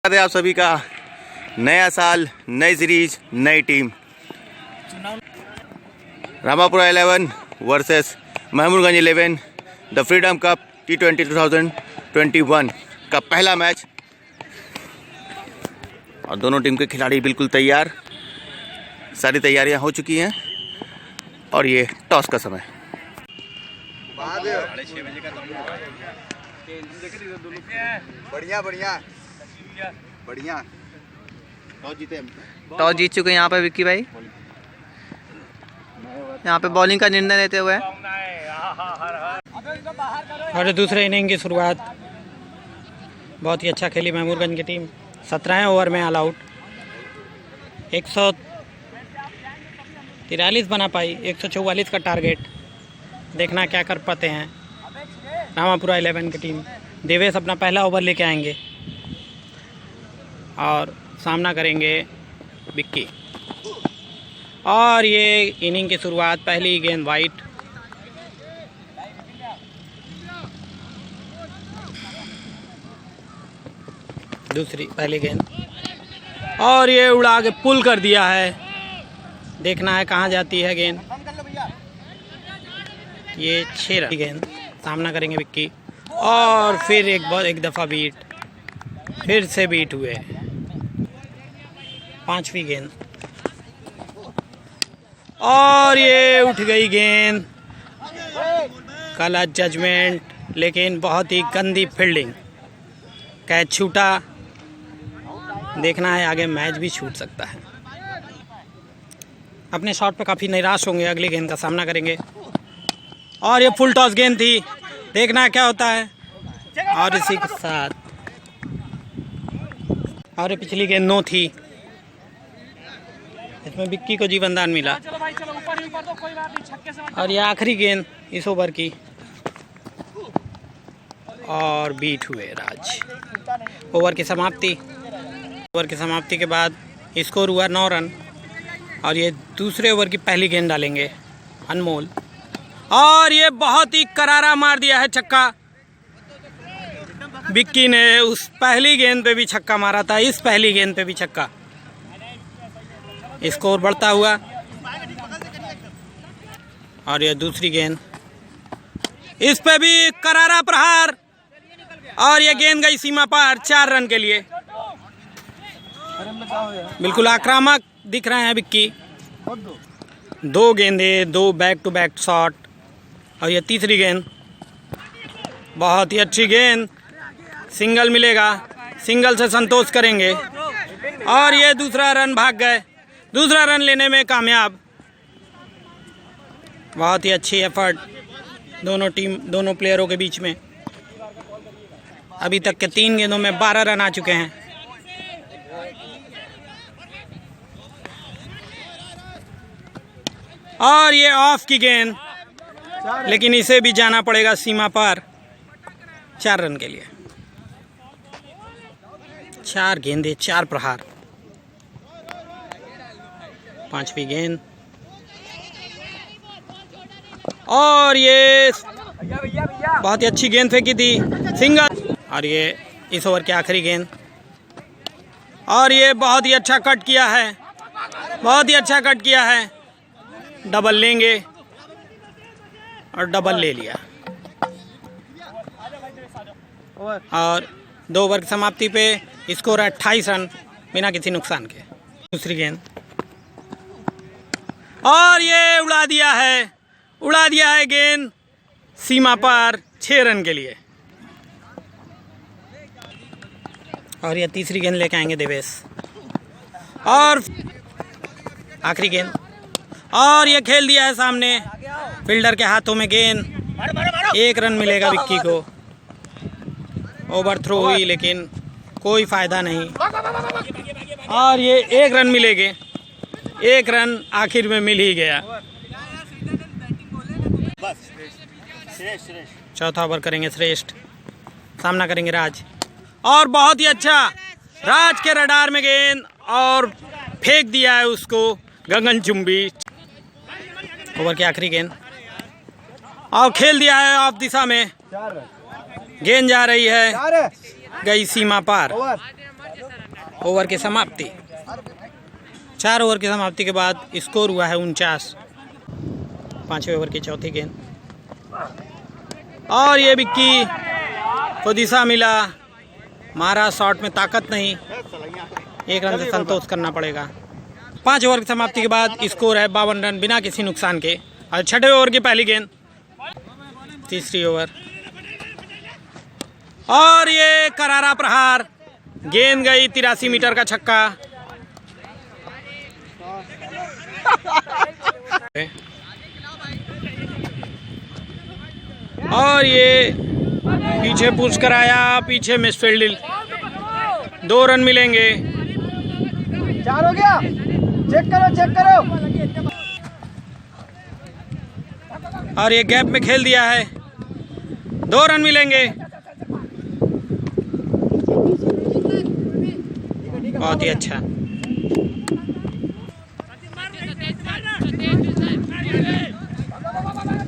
स्वागत है आप सभी का। नया साल, नई सीरीज, नई team. Ramapura 11 versus Mahmudganj 11 the freedom cup T20 2021 का पहला मैच। और दोनों टीम के खिलाड़ी बिल्कुल तैयार, सारी तैयारियां हो चुकी हैं और ये टॉस का समय। बढ़िया बढ़िया बढ़िया। टॉस जीत चुके हैं यहाँ पे विक्की भाई। यहाँ पे बॉलिंग का निर्णय लेते हुए और दूसरे इनिंग की शुरुआत बहुत ही अच्छा खेली महमूदगंज की टीम। 17वें ओवर में ऑल आउट 143 बना पाई, 144 का टारगेट। देखना क्या कर पाते हैं रामापुरा 11 की टीम। देवेश अपना पहला ओवर लेके आएंगे और सामना करेंगे विक्की। और ये इनिंग की शुरुआत, पहली गेंद वाइट। दूसरी पहली गेंद और ये उड़ा के पुल कर दिया है। देखना है कहाँ जाती है गेंद। ये 6 रन गेंद। सामना करेंगे विक्की और फिर एक दफ़ा बीट, फिर से बीट हुए। 5वीं गेंद और ये उठ गई गेंद। गलत जजमेंट, लेकिन बहुत ही गंदी फील्डिंग। कैच छूटा। देखना है आगे मैच भी छूट सकता है। अपने शॉट पे काफ़ी निराश होंगे। अगली गेंद का सामना करेंगे और ये फुल टॉस गेंद थी। देखना है क्या होता है। और इसी के साथ और ये पिछली गेंद नो थी। इसमें विक्की को जीवनदान मिला। और ये आखिरी गेंद इस ओवर की और बीट हुए राज। ओवर की समाप्ति। ओवर की समाप्ति के बाद स्कोर हुआ 9 रन। और ये दूसरे ओवर की पहली गेंद डालेंगे अनमोल। और ये बहुत ही करारा मार दिया है छक्का। विक्की ने उस पहली गेंद पे भी छक्का मारा था, इस पहली गेंद पे भी छक्का। स्कोर बढ़ता हुआ। और ये दूसरी गेंद, इस पे भी करारा प्रहार और ये गेंद गई सीमा पार। 4 रन के लिए। बिल्कुल आक्रामक दिख रहे हैं विक्की। 2 गेंदे, 2 बैक टू बैक शॉट। और ये तीसरी गेंद बहुत ही अच्छी गेंद। सिंगल मिलेगा, सिंगल से संतोष करेंगे। और ये दूसरा रन, भाग गए। दूसरा रन लेने में कामयाब। बहुत ही अच्छी एफर्ट दोनों प्लेयरों के बीच में। अभी तक के 3 गेंदों में 12 रन आ चुके हैं। और ये ऑफ की गेंद, लेकिन इसे भी जाना पड़ेगा सीमा पार। 4 रन के लिए। 4 गेंदे, 4 प्रहार। 5वीं गेंद और ये बहुत ही अच्छी गेंद फेंकी थी, सिंगल। और ये इस ओवर की आखिरी गेंद और ये बहुत ही अच्छा कट किया है, बहुत ही अच्छा कट किया है। डबल लेंगे और डबल ले लिया। और 2 ओवर की समाप्ति पे स्कोर 28 रन बिना किसी नुकसान के। दूसरी गेंद और ये उड़ा दिया है गेंद सीमा पार। 6 रन के लिए। और ये तीसरी गेंद लेके आएंगे देवेश। और आखिरी गेंद और ये खेल दिया है सामने। फील्डर के हाथों में गेंद। 1 रन मिलेगा विक्की को। ओवर थ्रो हुई लेकिन कोई फायदा नहीं। और ये 1 रन मिलेंगे। 1 रन आखिर में मिल ही गया। चौथा ओवर करेंगे श्रेष्ठ। सामना करेंगे राज। और बहुत ही अच्छा राज के रडार में गेंद और फेंक दिया है उसको गगनचुंबी। ओवर की आखिरी गेंद और खेल दिया है ऑफ दिशा में। गेंद जा रही है, गई सीमा पार। ओवर की समाप्ति। 4 ओवर की समाप्ति के बाद स्कोर हुआ है 49। 5वें ओवर की चौथी गेंद और ये विक्की को दिशा मिला, मारा, शॉट में ताकत नहीं, 1 रन से संतोष करना पड़ेगा। 5 ओवर की समाप्ति के बाद स्कोर है 52 रन बिना किसी नुकसान के। और 6वें ओवर की पहली गेंद, तीसरी ओवर और ये करारा प्रहार, गेंद गई 83 मीटर का छक्का। और ये पीछे पुश कराया, पीछे मिसफील्डिंग, 2 रन मिलेंगे। 4 हो गया, चेक करो। और ये गैप में खेल दिया है, 2 रन मिलेंगे। बहुत ही अच्छा।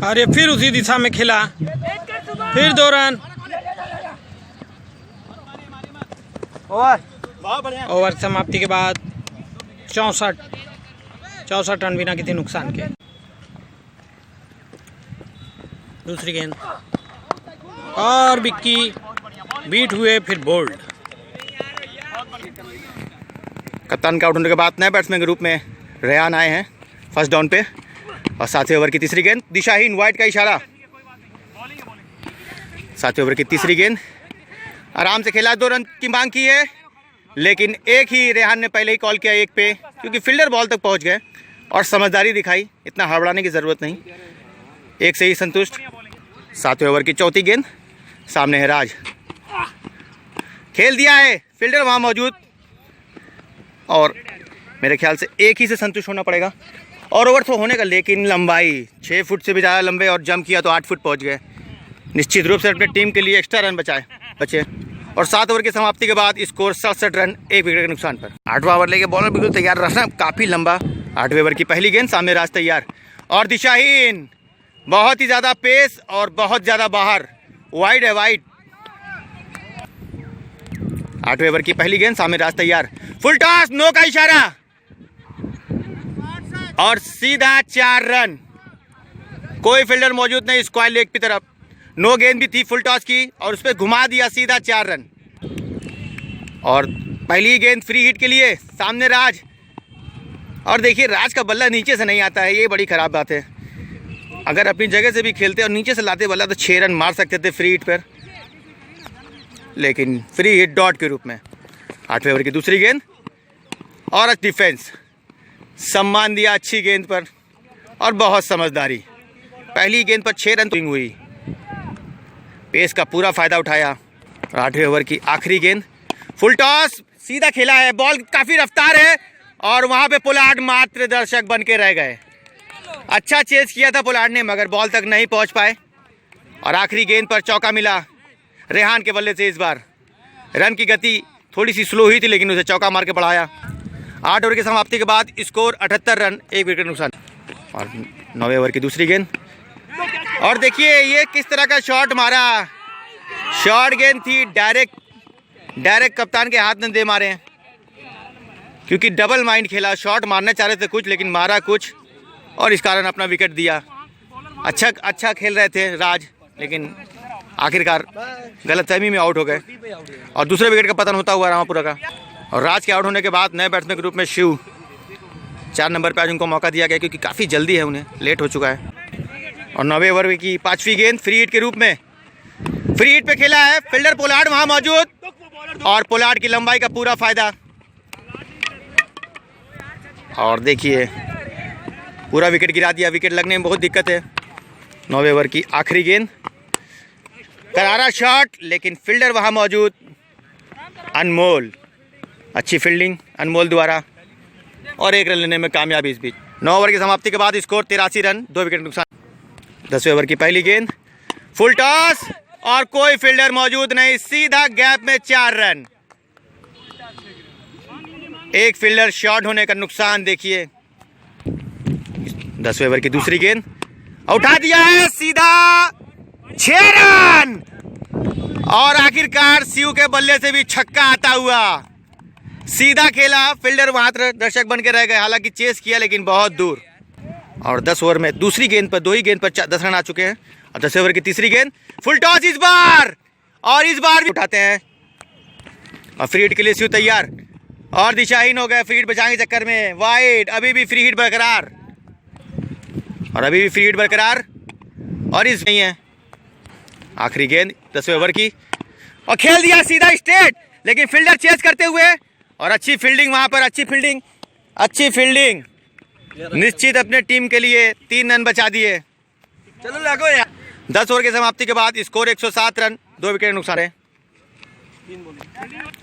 और ये फिर उसी दिशा में खेला, फिर 2 रन। ओवर समाप्ति के बाद 64 रन बिना किसी नुकसान के। दूसरी गेंद और विक्की बीट हुए, फिर बोल्ड। कप्तान के आउट होने के बाद नए बैट्समैन के रूप में रेहान आए हैं फर्स्ट डाउन पे। और 7वें ओवर की तीसरी गेंद, दिशाहीन, वाइड का इशारा। 7वें ओवर की तीसरी गेंद आराम से खेला, 2 रन की मांग की है, लेकिन एक ही रेहान ने पहले ही कॉल किया 1 पे, क्योंकि फील्डर बॉल तक पहुंच गए और समझदारी दिखाई, इतना हड़बड़ाने की ज़रूरत नहीं, 1 से ही संतुष्ट। 7वें ओवर की चौथी गेंद, सामने है राज, खेल दिया है, फील्डर वहाँ मौजूद और मेरे ख्याल से 1 ही से संतुष्ट होना पड़ेगा। और ओवर तो होने का, लेकिन लंबाई 6 फुट से भी ज़्यादा लंबे और जंप किया तो 8 फुट पहुंच गए। निश्चित रूप से अपने टीम के लिए एक्स्ट्रा रन बचे। और 7 ओवर की समाप्ति के बाद स्कोर 67 रन 1 विकेट के नुकसान पर। 8वां ओवर लेके बॉलर बिल्कुल तैयार रखना, काफ़ी लंबा। 8वें ओवर की पहली गेंद, सामने राज तैयार और दिशाहीन, बहुत ही ज़्यादा पेस और बहुत ज़्यादा बाहर, वाइड है, वाइड। 8वें ओवर की पहली गेंद, सामने राज तैयार, फुल टॉस, नो का इशारा और सीधा 4 रन। कोई फील्डर मौजूद नहीं स्क्वायर लेग की तरफ, नो गेंद भी थी फुल टॉस की और उस पर घुमा दिया, सीधा 4 रन। और पहली गेंद फ्री हिट के लिए, सामने राज। और देखिए राज का बल्ला नीचे से नहीं आता है, ये बड़ी ख़राब बात है। अगर अपनी जगह से भी खेलते और नीचे से लाते बल्ला तो 6 रन मार सकते थे फ्री हिट पर, लेकिन फ्री हिट डॉट के रूप में। 8वें ओवर की दूसरी गेंद और डिफेंस, सम्मान दिया अच्छी गेंद पर और बहुत समझदारी। पहली गेंद पर 6 रन स्विंग हुई, पेस का पूरा फ़ायदा उठाया। 8वें ओवर की आखिरी गेंद, फुल टॉस, सीधा खेला है, बॉल काफ़ी रफ्तार है और वहाँ पे पोलार्ड मात्र दर्शक बन के रह गए। अच्छा चेस किया था पोलार्ड ने, मगर बॉल तक नहीं पहुँच पाए। और आखिरी गेंद पर चौका मिला रेहान के बल्ले से। इस बार रन की गति थोड़ी सी स्लो हुई थी, लेकिन उसे चौका मार के बढ़ाया। 8 ओवर की समाप्ति के बाद स्कोर 78 रन 1 विकेट नुकसान। और 9वें ओवर की दूसरी गेंद और देखिए ये किस तरह का शॉट मारा, शॉर्ट गेंद थी, डायरेक्ट कप्तान के हाथ में दे मारे हैं, क्योंकि डबल माइंड खेला, शॉट मारना चाह रहे थे कुछ लेकिन मारा कुछ और इस कारण अपना विकेट दिया। अच्छा खेल रहे थे राज, लेकिन आखिरकार गलतफहमी में आउट हो गए और दूसरे विकेट का पतन होता हुआ रामापुरा का। और राज के आउट होने के बाद नए बैट्समैन के रूप में शिव 4 नंबर पर आज उनको मौका दिया गया, क्योंकि काफ़ी जल्दी है, उन्हें लेट हो चुका है। और 9वें ओवर की 5वीं गेंद फ्री हिट के रूप में, फ्री हिट पे खेला है, फील्डर पोलार्ड वहाँ मौजूद और पोलार्ड की लंबाई का पूरा फायदा। और देखिए पूरा विकेट गिरा दिया, विकेट लगने में बहुत दिक्कत है। 9वें ओवर की आखिरी गेंद, करारा शॉट, लेकिन फील्डर वहाँ मौजूद, अनमोल, अच्छी फील्डिंग अनमोल द्वारा और 1 रन लेने में कामयाबी इस बीच। 9 ओवर की समाप्ति के बाद स्कोर 83 रन 2 विकेट नुकसान। 10वें ओवर की पहली गेंद, फुल टॉस और कोई फील्डर मौजूद नहीं, सीधा गैप में 4 रन। एक फील्डर शॉर्ट होने का नुकसान देखिए। 10वें ओवर की दूसरी गेंद उठा दिया है, सीधा 6 रन और आखिरकार शिव के बल्ले से भी छक्का आता हुआ, सीधा खेला, फील्डर मात्र दर्शक बन के रह गए, हालांकि चेस किया लेकिन बहुत दूर। और 10 ओवर में दूसरी गेंद पर, 2 ही गेंद पर 10 रन आ चुके हैं। और 10 ओवर की तीसरी गेंद, फुल टॉस इस बार, और इस बार भी उठाते हैं और फ्री हिट के लिए स्यू तैयार, और दिशाहीन हो गए फ्री हिट बचाने के चक्कर में। वाइड, अभी भी फ्री हिट बरकरार, और अभी भी फ्री हिट बरकरार, और इस नहीं है। आखिरी गेंद 10वें ओवर की, और खेल दिया सीधा स्ट्रेट, लेकिन फील्डर चेस करते हुए, और अच्छी फील्डिंग वहां पर, अच्छी फील्डिंग निश्चित अपने टीम के लिए 3 रन बचा दिए। चलो लगो यार। 10 ओवर की समाप्ति के बाद स्कोर 107 रन, 2 विकेट नुकसान है।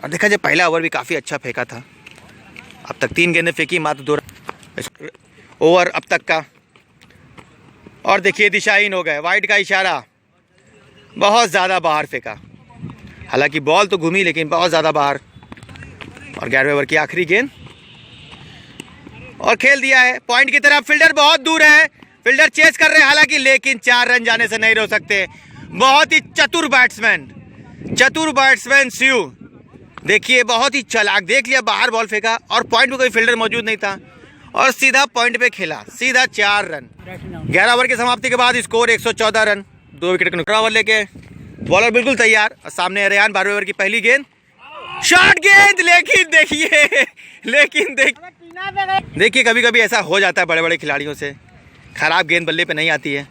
और देखा जाए पहला ओवर भी काफ़ी अच्छा फेंका था, अब तक 3 गेंदें फेंकी, मात्र 2 ओवर अब तक का। और देखिए दिशाहीन हो गए, वाइड का इशारा, बहुत ज़्यादा बाहर फेंका, हालांकि बॉल तो घूमी लेकिन बहुत ज़्यादा बाहर। और 11वें ओवर की आखिरी गेंद, और खेल दिया है पॉइंट की तरफ। फील्डर बहुत दूर है, फील्डर चेस कर रहे हैं हालांकि, लेकिन 4 रन जाने से नहीं रोक सकते। बहुत ही चतुर बैट्समैन स्यू, देखिए बहुत ही चालाक, देख लिया बाहर बॉल फेंका, और पॉइंट पे कोई फील्डर मौजूद नहीं था, और सीधा पॉइंट पे खेला, सीधा 4 रन। 11 ओवर की समाप्ति के बाद स्कोर 114 रन, 2 विकेट का नुकसान। ओवर लेके बॉलर बिल्कुल तैयार, और सामने रेहान। 12वें ओवर की पहली गेंद, शॉर्ट गेंद, लेकिन देखिए कभी कभी ऐसा हो जाता है बड़े बड़े खिलाड़ियों से, खराब गेंद बल्ले पे नहीं आती है।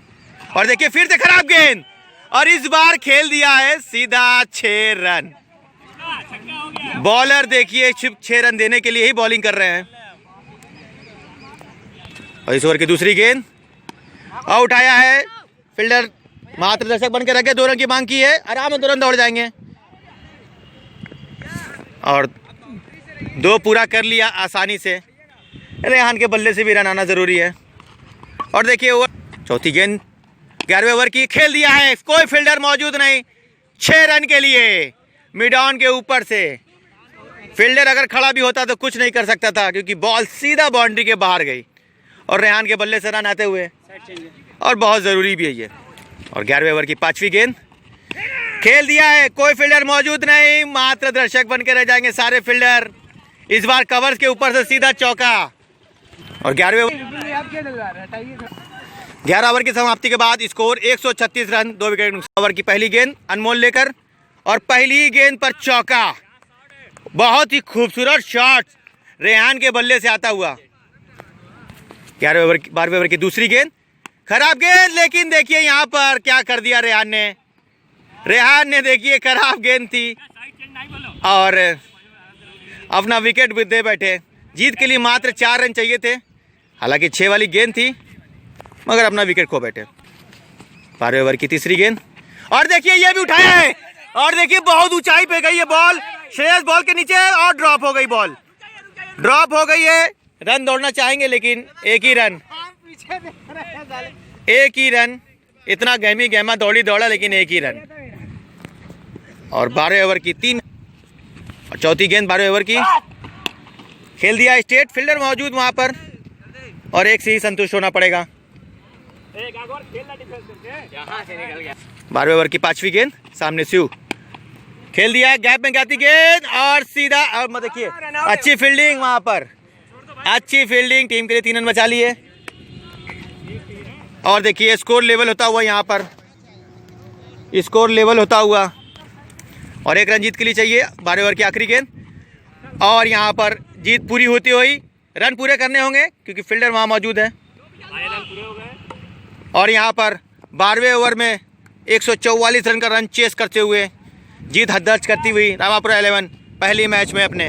और देखिए फिर से खराब गेंद, और इस बार खेल दिया है सीधा 6 रन। बॉलर देखिए सिर्फ 6 रन देने के लिए ही बॉलिंग कर रहे हैं। और इस ओवर की दूसरी गेंद, और उठाया है फील्डर, मात्र दर्शक बन के रखे, 2 रन की मांग की है, आराम से 2 रन दौड़ जाएंगे, और 2 पूरा कर लिया आसानी से। रेहान के बल्ले से भी रन आना जरूरी है। और देखिए ओवर, चौथी गेंद 11वें ओवर की, खेल दिया है, कोई फील्डर मौजूद नहीं, 6 रन के लिए मिड ऑन के ऊपर से। फील्डर अगर खड़ा भी होता तो कुछ नहीं कर सकता था, क्योंकि बॉल सीधा बाउंड्री के बाहर गई, और रेहान के बल्ले से रन आते हुए, और बहुत ज़रूरी भी है ये। और 11वें ओवर की 5वीं गेंद, खेल दिया है, कोई फील्डर मौजूद नहीं, मात्र दर्शक बन के रह जाएंगे सारे फील्डर। इस बार कवर्स के ऊपर से सीधा चौका। और 11 ओवर की समाप्ति के बाद स्कोर 136 रन, 2 विकेट नुकसान। ओवर की पहली गेंद अनमोल लेकर, और पहली गेंद पर चौका, बहुत ही खूबसूरत शॉट रेहान के बल्ले से आता हुआ। 12वें ओवर की दूसरी गेंद, खराब गेंद, लेकिन देखिए यहाँ पर क्या कर दिया रेहान ने देखिए खराब गेंद थी, और अपना विकेट भी दे बैठे। जीत के लिए मात्र 4 रन चाहिए थे, हालांकि 6 वाली गेंद थी, मगर अपना विकेट खो बैठे। 12वें ओवर की तीसरी गेंद, और देखिए ये भी उठाया है, और देखिए बहुत ऊंचाई पे गई है बॉल, श्रेयस बॉल के नीचे, और ड्रॉप हो गई बॉल, ड्रॉप हो गई है। रन दौड़ना चाहेंगे लेकिन एक ही रन, इतना गहमा दौड़ा लेकिन एक ही रन। और 12वें ओवर की 3 और चौथी गेंद 12वें ओवर की, खेल दिया स्ट्रेट, फील्डर मौजूद वहां पर, और एक से ही संतुष्ट होना पड़ेगा। 12वें ओवर की 5वीं गेंद, सामने स्यू, खेल दिया है, गैप में जाती गेंद, और सीधा, और देखिए अच्छी फील्डिंग वहां पर, अच्छी फील्डिंग, टीम के लिए 3 रन बचा लिए। और देखिए स्कोर लेवल होता हुआ, यहाँ पर स्कोर लेवल होता हुआ, और 1 रन जीत के लिए चाहिए। 12 ओवर की आखिरी गेंद, और यहाँ पर जीत पूरी होती हुई, रन पूरे करने होंगे क्योंकि फील्डर वहाँ मौजूद है। और यहाँ पर 12वें ओवर में 144 रन का रन चेस करते हुए जीत हद दर्ज करती हुई रामापुरा 11 पहली मैच में अपने